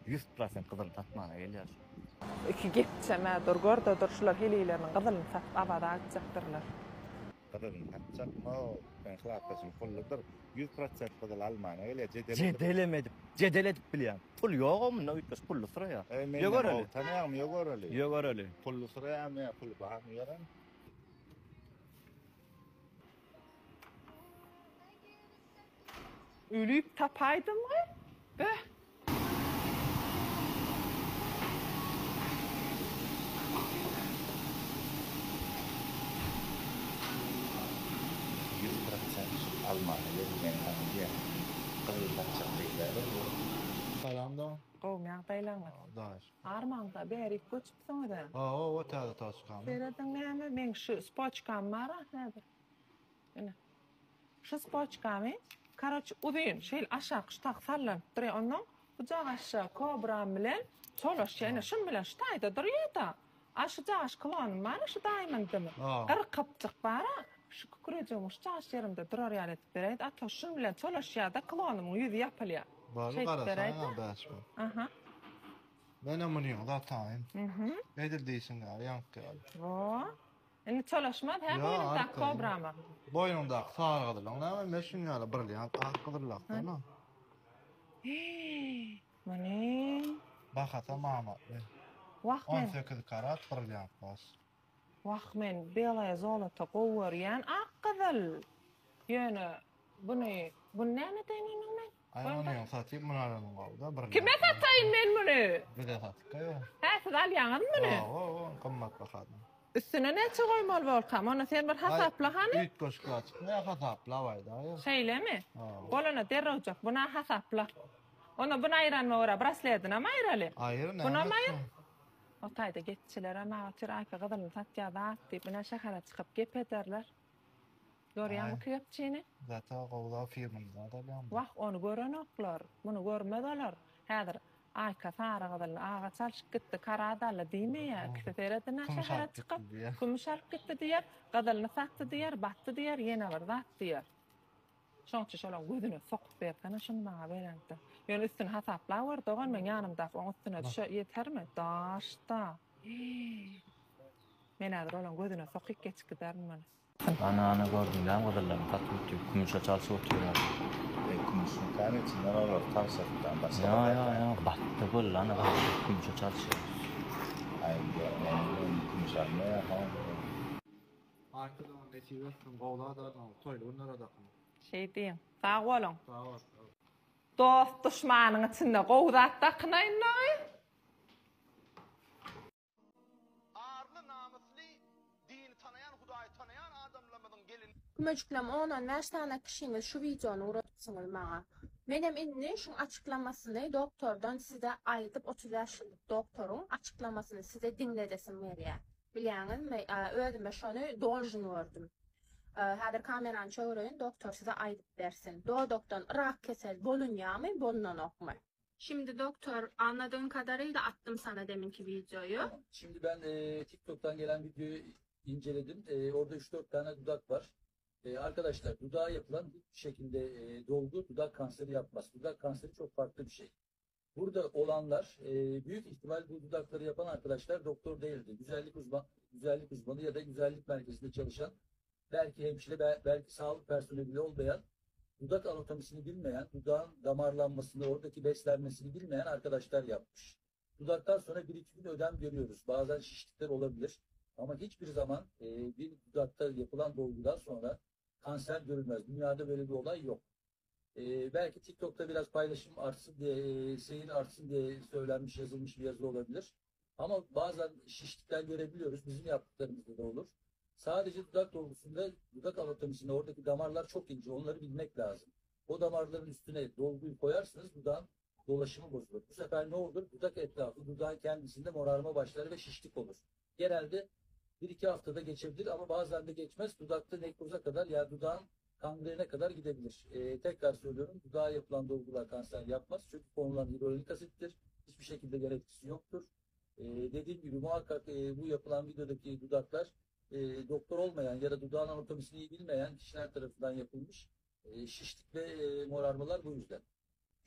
100% kızıl tatmana gelýär. İki gepçeme durgor da durşular helilerinin kızılını satıp abada açacaktırlar. Kızılın tatacakma o ben hilapdaşım pulludur. 100% kızıl almana gelýär. Jedel edip bilýän. Pul ýokmy? Ne ütkäs pullu sıraya. Ýogor öli. Tanýarmy ýogor öli. Ýogor öli. Pullu syraýamy, pul bahamy ýaran. Ülüp tapaydın mı? Böh. Almanya gelýän tanýar. Kızıl tatacak diýerler. Salamda. Gowmýan beýleňiz. Daş. Armanda bäri göçüpsiň da. O täze taşkan. Seredin näme? Men şu spoçkam bar, nädir? Ene. Şu spoçkamy, karaç uzun, şeýle aşağı tak sallanıp durýar onuň. Bucak aşağı kobram bilen, çoloş ýene şun bilen ştaýda durýar da. Aşağı aş klanım bar, şu daýmyndymy? Gyrkypçyk bar. Şu kukuracığım uçtaş yerimde durar ýaly etip berýär. Ata şun bilen çoloşýarda klanymyň ýüzi ýapylýar. Bari garasan bäş bu. Aha. Ben amonyň da taýyn. Edir diýsin gari ýank geldi. Wo? Indi çoloşmaz hem boýunda kobrama. Boýunda sargydylar. Näme meşin ýaly birliýän taýkydyrlar da. Mani. Bahata mamat. Wagtmen. 18 karat birliýän bas. Wagtmen belaya zolata gowurýan akkyzyl. Ýöne bu näme diýmen men? Ayonyň satyp munaranyň gowda birliýän. Kime sataýyn men muny? Bir de satýa ýok. Hä, siz alýaňyz muny? Gymmat bahady. Üstüne näçe goýmaly bolkam? Ona sen bir hasapla hany? Üç goşka açyp ne hasapla baýda ýa. Şeýlemi? Bolana derrejak, buna hasapla. Ona buna aýranma ora, brasledine mi aýraly? Aýyr näme? Buna maýr? O taýda getçiler ama çyraýka gyzylyny satýarda diýip buna şähere çykyp gep ederler. Görýärmi köpçini? Zata gowda firmada da bilen. Wah, onu gören oklar, bunu görmediler. Häzir aýka sara gyzylyny ağa çalyşyp gitdi, karadaly diýme ýa, küfederedine şähere çykyp, kümüşalyp gitdi diýer, gyzylyny satdy diýer, batdy diýer, ýene bir zat diýer. Şonça şolan gözüne sokup berkene şunu bana berende. Ýöne üstüne hasapla var, dogan men ýanymda oň üstüne düşe ýetermi? Daşda. Men häzir olan gözüne sokup geçip gidermin. Ana gördüňem gyzyllaryny tatyp kümüşe çalyşyp oturýar. Kümüşün kany içinden olar taşypdan başga. Ya, batdy bol ana kümüşe çalyşyp. Kümüş almaya ha. Arkadan netiwesden gowda da toýlunlara da. Şey diýin, sag bolun. Sag ol. Dost düşmanyň içinde gowdatda kynaýynlar. Arly namusly, dini tanayan, Hudaýy tanayan adamlamadan gelin. Kömejikläm ona näçe kişiniz şu videonu uratsyňyz maňa. Menem indi şu açıklamasyny doktordan size aýdyp 30 ýaşlyk doktoruň açıklamasyny size dinledesim berýär. Bilýäňizmi, özüme şonu dolжун gördüm. Häzir kamerany çöwüreýin, doktor size aýdyp bersin. Doğdukdan rak kesel bolunýarmy, bolunanokmy? Şimdi doktor, anladığım kadarıyla attım sana deminki videoyu. Şimdi ben TikTok'tan gelen videoyu inceledim. Orada 3-4 tane dudak var. Arkadaşlar, dudağa yapılan bir şekilde dolgu dudak kanseri yapmaz. Dudak kanseri çok farklı bir şey. Burada olanlar büyük ihtimal bu dudakları yapan arkadaşlar doktor değildi. Güzellik uzmanı ya da güzellik merkezinde çalışan, belki hemşire, belki sağlık personeli bile olmayan, dudak anatomisini bilmeyen, dudağın damarlanmasını, oradaki beslenmesini bilmeyen arkadaşlar yapmış. Dudaktan sonra 1-2 gün ödem görüyoruz. Bazen şişlikler olabilir. Ama hiçbir zaman bir dudakta yapılan dolgudan sonra kanser görülmez. Dünyada böyle bir olay yok. Belki TikTok'ta biraz paylaşım artsın diye, seyir artsın diye söylenmiş, yazılmış bir yazı olabilir. Ama bazen şişlikler görebiliyoruz. Bizim yaptıklarımızda da olur. Sadece dudak dolgusunda, dudak anatomisinde oradaki damarlar çok ince. Onları bilmek lazım. O damarların üstüne dolguyu koyarsınız, dudağın dolaşımı bozulur. Bu sefer ne olur? Dudak etrafı, dudağın kendisinde morarma başlar ve şişlik olur. Genelde 1-2 haftada geçebilir ama bazen de geçmez. Dudakta nekroza kadar, yani dudağın kangrene kadar gidebilir. Tekrar söylüyorum, dudağa yapılan dolgular kanser yapmaz. Çünkü konulan hyaluronik asittir. Hiçbir şekilde gerekçesi yoktur. Dediğim gibi muhakkak bu yapılan videodaki dudaklar doktor olmayan ya da dudağın anatomisini iyi bilmeyen kişiler tarafından yapılmış. Şişlik ve morarmalar bu yüzden.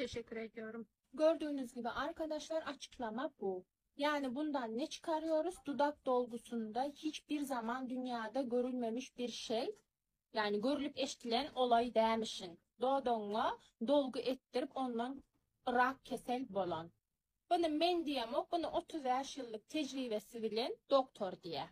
Teşekkür ediyorum. Gördüğünüz gibi arkadaşlar açıklama bu. Yani bundan ne çıkarıyoruz? Dudak dolgusunda hiçbir zaman dünyada görülmemiş bir şey. Yani görülüp eşitilen olay demişin. Doğduğuna dolgu ettirip ondan rak kesel bolan. Bunu men diyemok, bunu 30 yıllık tecrübesi bilen doktor diye.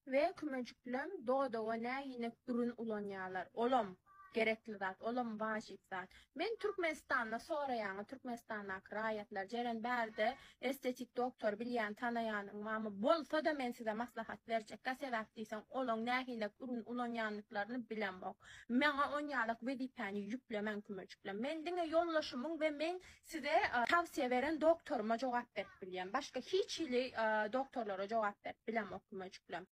Ve kümecüklüm doğduğuna ne yine ürün ulanyalar. Olam gerekli zat, olam vacip zat. Men Türkmenistan'da sonra yani Türkmenistan'da rayetler ceren berde estetik doktor bilyen tanayanın ama bolsa da men size maslahat verecek. Sebep deysen olan nähile ürün ulanyanlıklarını bilen bok. Mena 10 yıllık vazifeni yüklemen kümecüklüm. Men dine yollaşımın ve men size tavsiye veren doktoruma cevap verip bilyen. Başka hiç ili doktorlara cevap verip bilen bok kümecüklüm.